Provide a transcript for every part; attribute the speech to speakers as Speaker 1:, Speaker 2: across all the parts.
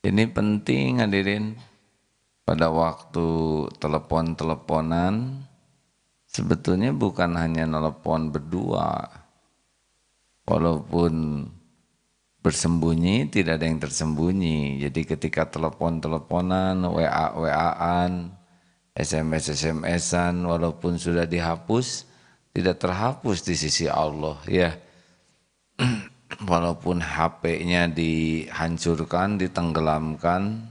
Speaker 1: Ini penting hadirin, pada waktu telepon-teleponan sebetulnya bukan hanya telepon berdua, walaupun bersembunyi tidak ada yang tersembunyi. Jadi ketika telepon-teleponan, WA-WA-an, SMS-SMS-an, walaupun sudah dihapus, tidak terhapus di sisi Allah ya. Walaupun HP-nya dihancurkan, ditenggelamkan,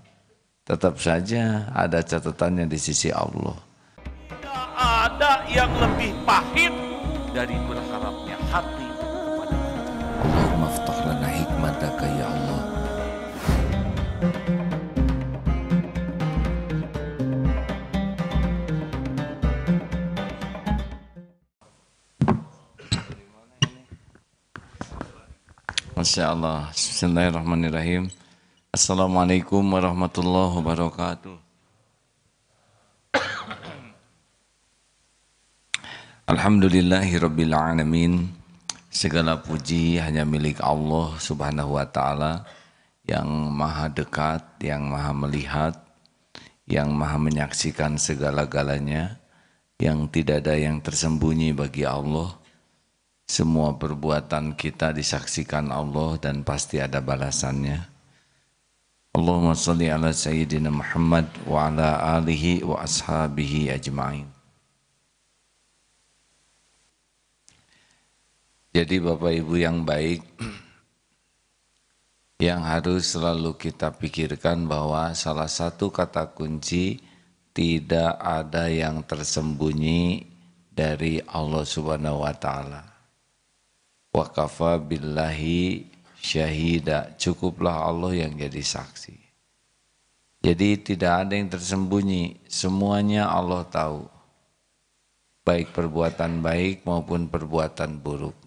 Speaker 1: tetap saja ada catatannya di sisi Allah.
Speaker 2: Tidak ada yang lebih pahit dari berharapnya hati kepada Allah.
Speaker 1: Allahumma aftah lana hikmataka ya Allah. Masya Allah. Bismillahirrahmanirrahim. Assalamualaikum warahmatullahi wabarakatuh. Alhamdulillahirabbil alamin. Segala puji hanya milik Allah Subhanahu wa taala yang maha dekat, yang maha melihat, yang maha menyaksikan segala-galanya, yang tidak ada yang tersembunyi bagi Allah. Semua perbuatan kita disaksikan Allah dan pasti ada balasannya. Allahumma salli ala Sayyidina Muhammad wa ala alihi wa ashabihi ajma'in. Jadi Bapak Ibu yang baik, yang harus selalu kita pikirkan bahwa salah satu kata kunci, tidak ada yang tersembunyi dari Allah Subhanahu wa taala. Wa kafa billahi syahida, cukuplah Allah yang jadi saksi. Jadi tidak ada yang tersembunyi, semuanya Allah tahu. Baik perbuatan baik maupun perbuatan buruk.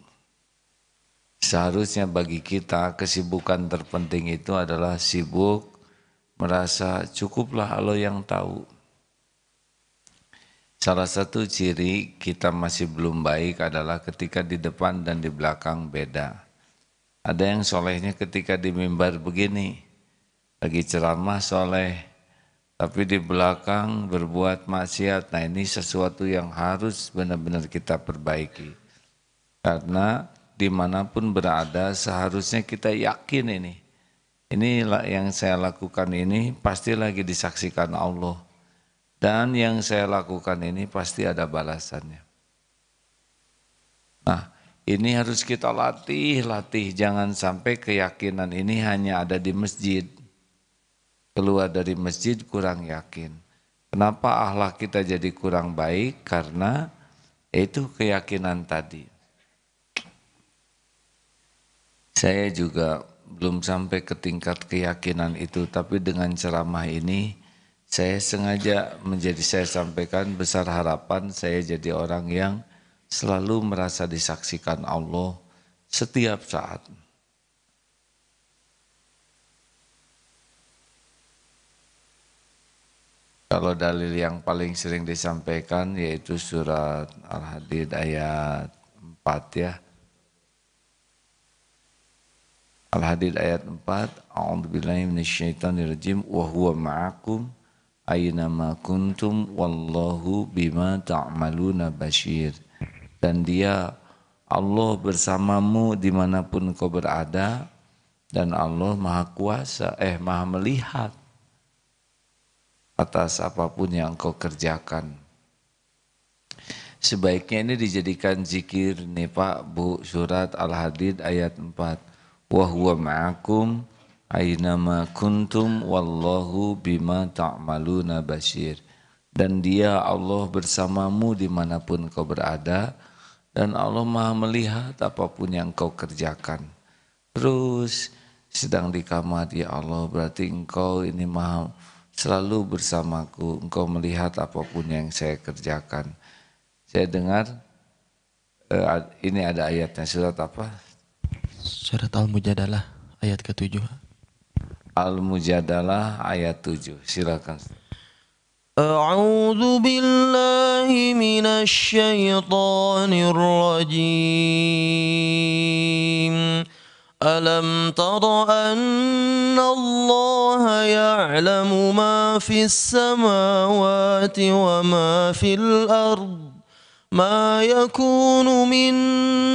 Speaker 1: Seharusnya bagi kita kesibukan terpenting itu adalah sibuk merasa cukuplah Allah yang tahu. Salah satu ciri kita masih belum baik adalah ketika di depan dan di belakang beda. Ada yang solehnya ketika di mimbar begini, lagi ceramah soleh, tapi di belakang berbuat maksiat. Nah ini sesuatu yang harus benar-benar kita perbaiki. Karena dimanapun berada seharusnya kita yakin ini yang saya lakukan ini pasti lagi disaksikan Allah. Dan yang saya lakukan ini pasti ada balasannya. Nah, ini harus kita latih. Jangan sampai keyakinan ini hanya ada di masjid. Keluar dari masjid kurang yakin. Kenapa akhlak kita jadi kurang baik? Karena itu keyakinan tadi. Saya juga belum sampai ke tingkat keyakinan itu, tapi dengan ceramah ini, saya sengaja saya sampaikan besar harapan saya jadi orang yang selalu merasa disaksikan Allah setiap saat. Kalau dalil yang paling sering disampaikan yaitu surat Al-Hadid ayat 4 ya. Al-Hadid ayat 4, A'udzubillahi minasyaitonirrajim wa huwa ma'akum aynama kuntum wallahu bima ta'maluna basyir. Dan dia Allah bersamamu dimanapun kau berada, dan Allah maha kuasa, maha melihat atas apapun yang kau kerjakan. Sebaiknya ini dijadikan zikir nih Pak, Bu, surat Al-Hadid ayat 4. Wa huwa ma'akum aynama kuntum wallahu bima ta'maluna basyir. Dan dia Allah bersamamu dimanapun kau berada, dan Allah maha melihat apapun yang kau kerjakan. Terus sedang di kamar, ya Allah berarti engkau ini maha selalu bersamaku, engkau melihat apapun yang saya kerjakan. Saya dengar ini ada ayatnya, surat apa?
Speaker 3: Surat Al-Mujadalah ayat ke-7.
Speaker 1: Al-Mujadalah ayat 7. Silakan.
Speaker 3: A'udzu billahi minasy syaithanir rajim. ألم تر أن الله يعلم ما في السماوات وما في الأرض ما يكون من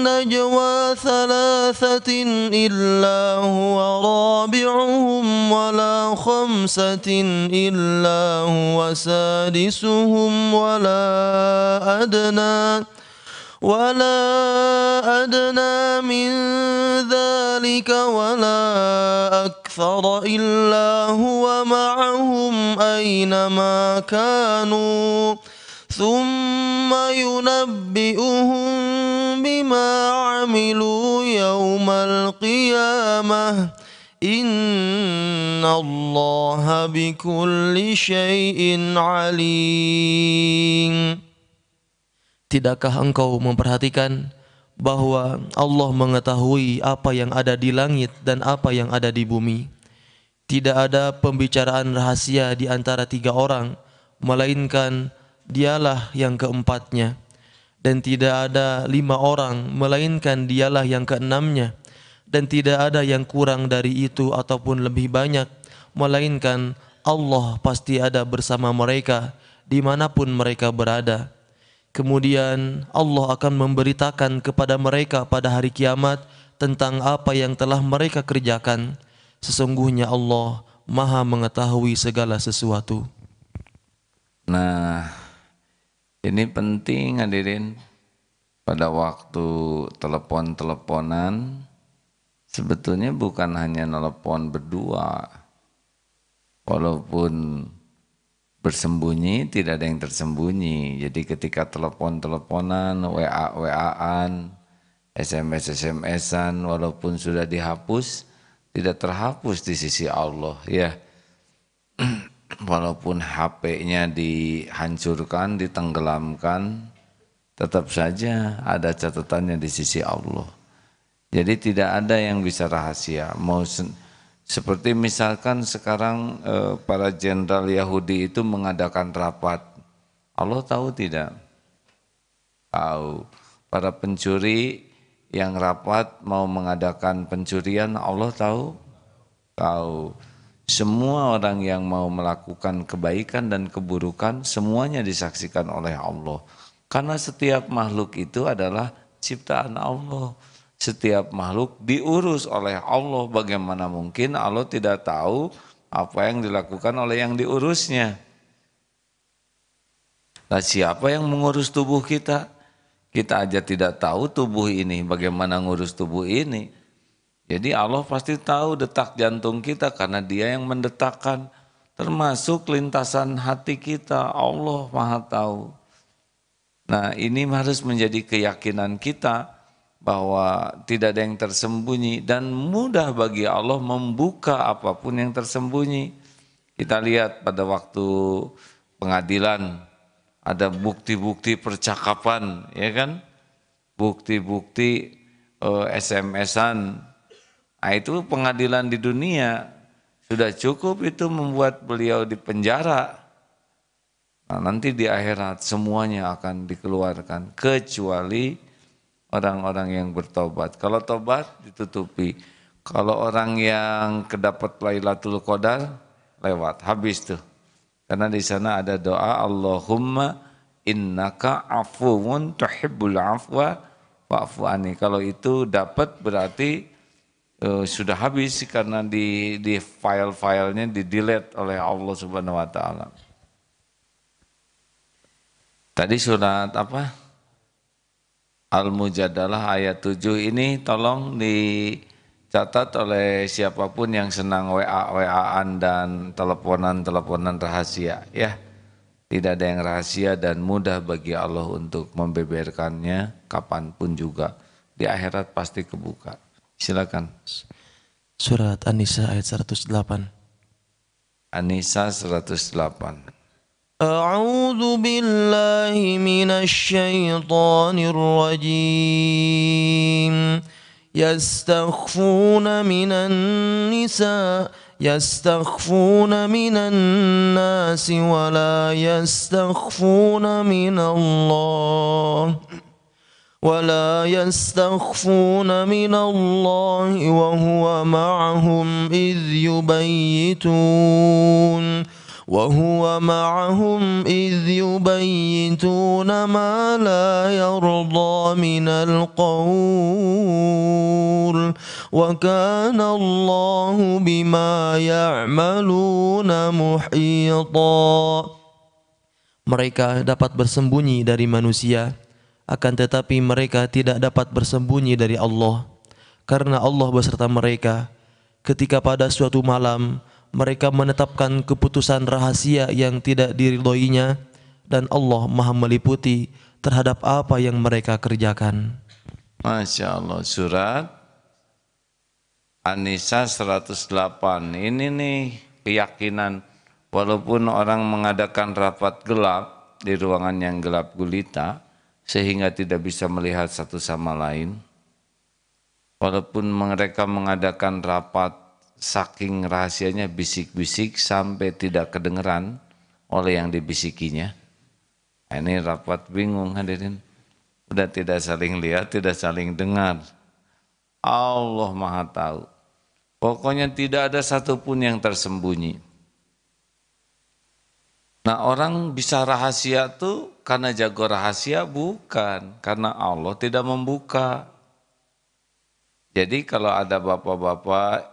Speaker 3: نجوى ثلاثة إلا هو رابعهم ولا خمسة إلا هو سادسهم ولا أدنى من ذلك ولا أكثر إلا هو معهم أينما كانوا ثم ينبئهم بما عملوا يوم القيامة إن الله بكل شيء عليم. Tidakkah engkau memperhatikan bahwa Allah mengetahui apa yang ada di langit dan apa yang ada di bumi? Tidak ada pembicaraan rahasia di antara tiga orang, melainkan dialah yang keempatnya. Dan tidak ada 5 orang, melainkan dialah yang keenamnya. Dan tidak ada yang kurang dari itu ataupun lebih banyak, melainkan Allah pasti ada bersama mereka dimanapun mereka berada. Kemudian Allah akan memberitakan kepada mereka pada hari kiamat tentang apa yang telah mereka kerjakan. Sesungguhnya Allah Maha mengetahui segala sesuatu.
Speaker 1: Nah, ini penting hadirin. Pada waktu telepon-teleponan, sebetulnya bukan hanya telepon berdua. Walaupun bersembunyi, tidak ada yang tersembunyi. Jadi ketika telepon-teleponan, WA-WA-an, SMS-SMS-an, walaupun sudah dihapus, tidak terhapus di sisi Allah. Ya, walaupun HP-nya dihancurkan, ditenggelamkan, tetap saja ada catatannya di sisi Allah. Jadi tidak ada yang bisa rahasia. Seperti misalkan sekarang para jenderal Yahudi itu mengadakan rapat. Allah tahu tidak? Tahu. Para pencuri yang rapat mau mengadakan pencurian, Allah tahu? Tahu. Semua orang yang mau melakukan kebaikan dan keburukan, semuanya disaksikan oleh Allah. Karena setiap makhluk itu adalah ciptaan Allah. Setiap makhluk diurus oleh Allah. Bagaimana mungkin Allah tidak tahu apa yang dilakukan oleh yang diurusnya? Nah, siapa yang mengurus tubuh kita? Kita aja tidak tahu tubuh ini, bagaimana ngurus tubuh ini. Jadi Allah pasti tahu detak jantung kita karena Dia yang mendetakkan. Termasuk lintasan hati kita, Allah Maha tahu. Nah, ini harus menjadi keyakinan kita bahwa tidak ada yang tersembunyi dan mudah bagi Allah membuka apapun yang tersembunyi. Kita lihat pada waktu pengadilan ada bukti-bukti percakapan, ya kan? Bukti-bukti SMS-an. Nah, itu pengadilan di dunia sudah cukup itu membuat beliau di penjara. Nah, nanti di akhirat semuanya akan dikeluarkan kecuali orang-orang yang bertobat. Kalau tobat ditutupi. Kalau orang yang kedapat Lailatul Qadar lewat, habis tuh. Karena di sana ada doa Allahumma innaka afuwun tuhibbul afwa wa'fu anni. Kalau itu dapat berarti sudah habis karena di file-filenya di-delete oleh Allah Subhanahu wa taala. Tadi surat apa? Al-Mujadalah ayat 7 ini tolong dicatat oleh siapapun yang senang WA-WA-an dan teleponan-teleponan rahasia ya. Tidak ada yang rahasia dan mudah bagi Allah untuk membeberkannya kapanpun juga. Di akhirat pasti kebuka. Silakan.
Speaker 3: Surat An-Nisa ayat 108.
Speaker 1: An-Nisa 108.
Speaker 3: أعوذ بالله من الشيطان الرجيم يستخفون من الناس ولا يستخفون من الله ولا يستخفون من الله وهو معهم إذ يبيتون ما لا يرضى من القول وكان الله بما يعملون محيطا. Mereka dapat bersembunyi dari manusia, akan tetapi mereka tidak dapat bersembunyi dari Allah, karena Allah beserta mereka ketika pada suatu malam mereka menetapkan keputusan rahasia yang tidak diridhoinya, dan Allah Maha meliputi terhadap apa yang mereka kerjakan.
Speaker 1: Masya Allah. Surat An-Nisa 108. Ini nih keyakinan, walaupun orang mengadakan rapat gelap di ruangan yang gelap gulita sehingga tidak bisa melihat satu sama lain, walaupun mereka mengadakan rapat saking rahasianya bisik-bisik sampai tidak kedengeran oleh yang dibisikinya. Ini rapat bingung hadirin. Udah tidak saling lihat, tidak saling dengar. Allah Maha tahu. Pokoknya tidak ada satupun yang tersembunyi. Nah, orang bisa rahasia tuh karena jago rahasia, bukan karena Allah tidak membuka. Jadi kalau ada bapak-bapak,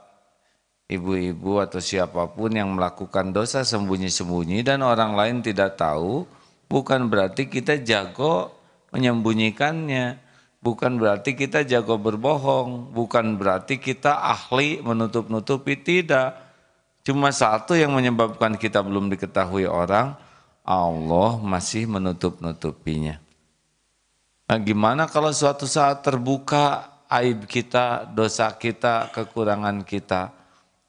Speaker 1: ibu-ibu atau siapapun yang melakukan dosa sembunyi-sembunyi dan orang lain tidak tahu, bukan berarti kita jago menyembunyikannya, bukan berarti kita jago berbohong, bukan berarti kita ahli menutup-nutupi, tidak. Cuma satu yang menyebabkan kita belum diketahui orang, Allah masih menutup-nutupinya. Nah, gimana kalau suatu saat terbuka aib kita, dosa kita, kekurangan kita?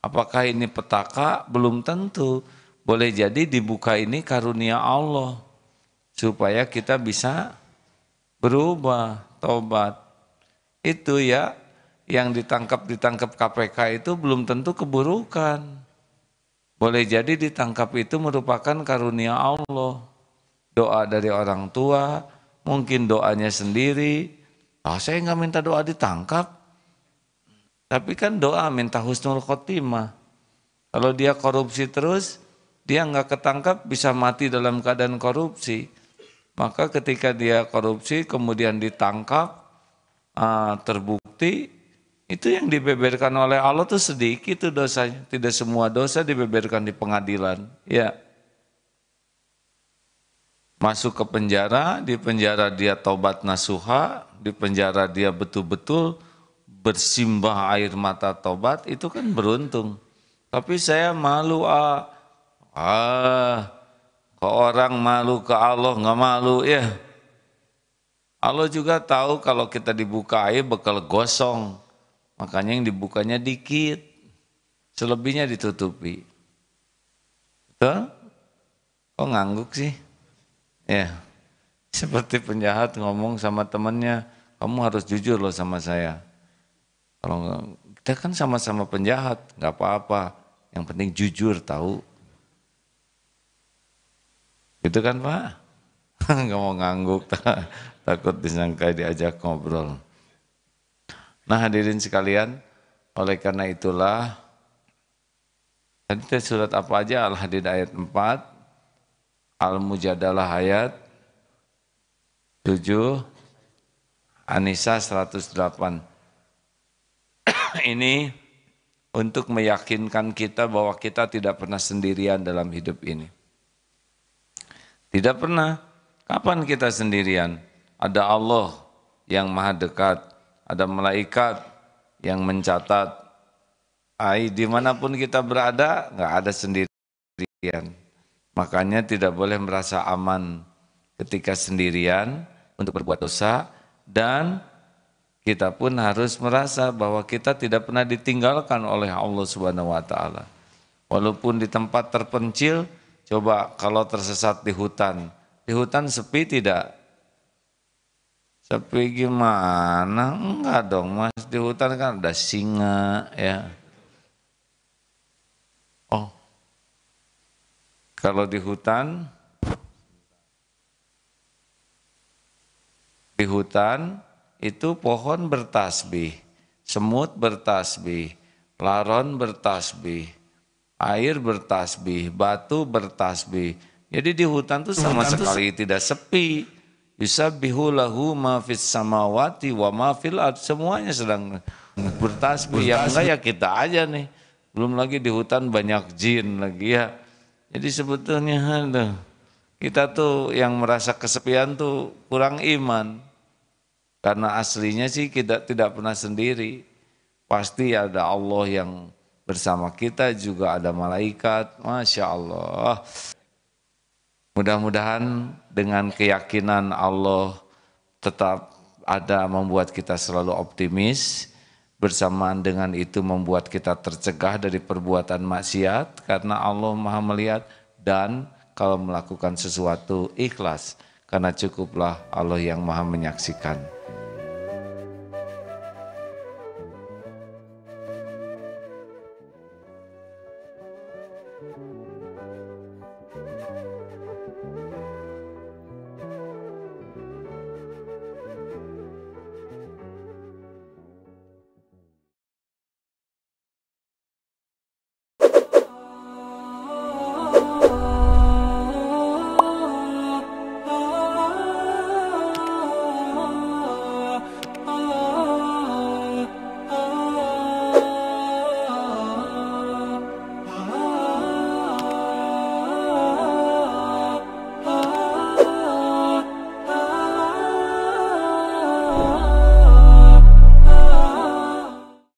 Speaker 1: Apakah ini petaka? Belum tentu. Boleh jadi dibuka ini karunia Allah supaya kita bisa berubah, tobat. Itu ya, yang ditangkap KPK itu belum tentu keburukan. Boleh jadi ditangkap itu merupakan karunia Allah. Doa dari orang tua, mungkin doanya sendiri. Saya nggak minta doa ditangkap. Tapi kan doa minta husnul khotimah. Kalau dia korupsi terus, dia nggak ketangkap bisa mati dalam keadaan korupsi. Maka ketika dia korupsi kemudian ditangkap, terbukti, itu yang dibeberkan oleh Allah tuh sedikit tuh dosanya. Tidak semua dosa dibeberkan di pengadilan. Ya. Masuk ke penjara, di penjara dia tobat nasuha, di penjara dia betul-betul bersimbah air mata tobat, itu kan beruntung. Tapi saya malu kok orang malu ke Allah nggak malu ya. Allah juga tahu kalau kita dibuka air bakal gosong, makanya yang dibukanya dikit, selebihnya ditutupi. Betul? Kok ngangguk sih? Ya, seperti penjahat ngomong sama temannya, kamu harus jujur loh sama saya. Kalau kita kan sama-sama penjahat, nggak apa-apa. Yang penting jujur, tahu. Gitu kan Pak? Nggak mau ngangguk, takut disangka diajak ngobrol. Nah hadirin sekalian, oleh karena itulah, tadi surat apa aja? Al-Hadid ayat 4, Al-Mujadalah ayat 7, An-Nisa 108. Ini untuk meyakinkan kita bahwa kita tidak pernah sendirian dalam hidup ini. Tidak pernah. Kapan kita sendirian? Ada Allah yang maha dekat, ada malaikat yang mencatat. Dimanapun kita berada, nggak ada sendirian. Makanya tidak boleh merasa aman ketika sendirian untuk berbuat dosa, dan kita pun harus merasa bahwa kita tidak pernah ditinggalkan oleh Allah Subhanahu wa taala. Walaupun di tempat terpencil, coba kalau tersesat di hutan sepi tidak? Sepi gimana? Enggak dong Mas, di hutan kan ada singa ya. Oh, kalau di hutan itu pohon bertasbih, semut bertasbih, laron bertasbih, air bertasbih, batu bertasbih. Jadi di hutan tuh sama sekali tidak sepi. Yusabbihu lahu ma fis samawati wa ma fil ard, semuanya sedang bertasbih. Yang enggak ya kita aja nih. Belum lagi di hutan banyak jin lagi ya. Jadi sebetulnya kita tuh yang merasa kesepian tuh kurang iman. Karena aslinya sih kita tidak pernah sendiri. Pasti ada Allah yang bersama kita, juga ada malaikat. Masya Allah. Mudah-mudahan dengan keyakinan Allah tetap ada membuat kita selalu optimis. Bersamaan dengan itu membuat kita tercegah dari perbuatan maksiat. Karena Allah Maha melihat, dan kalau melakukan sesuatu ikhlas. Karena cukuplah Allah yang Maha menyaksikan.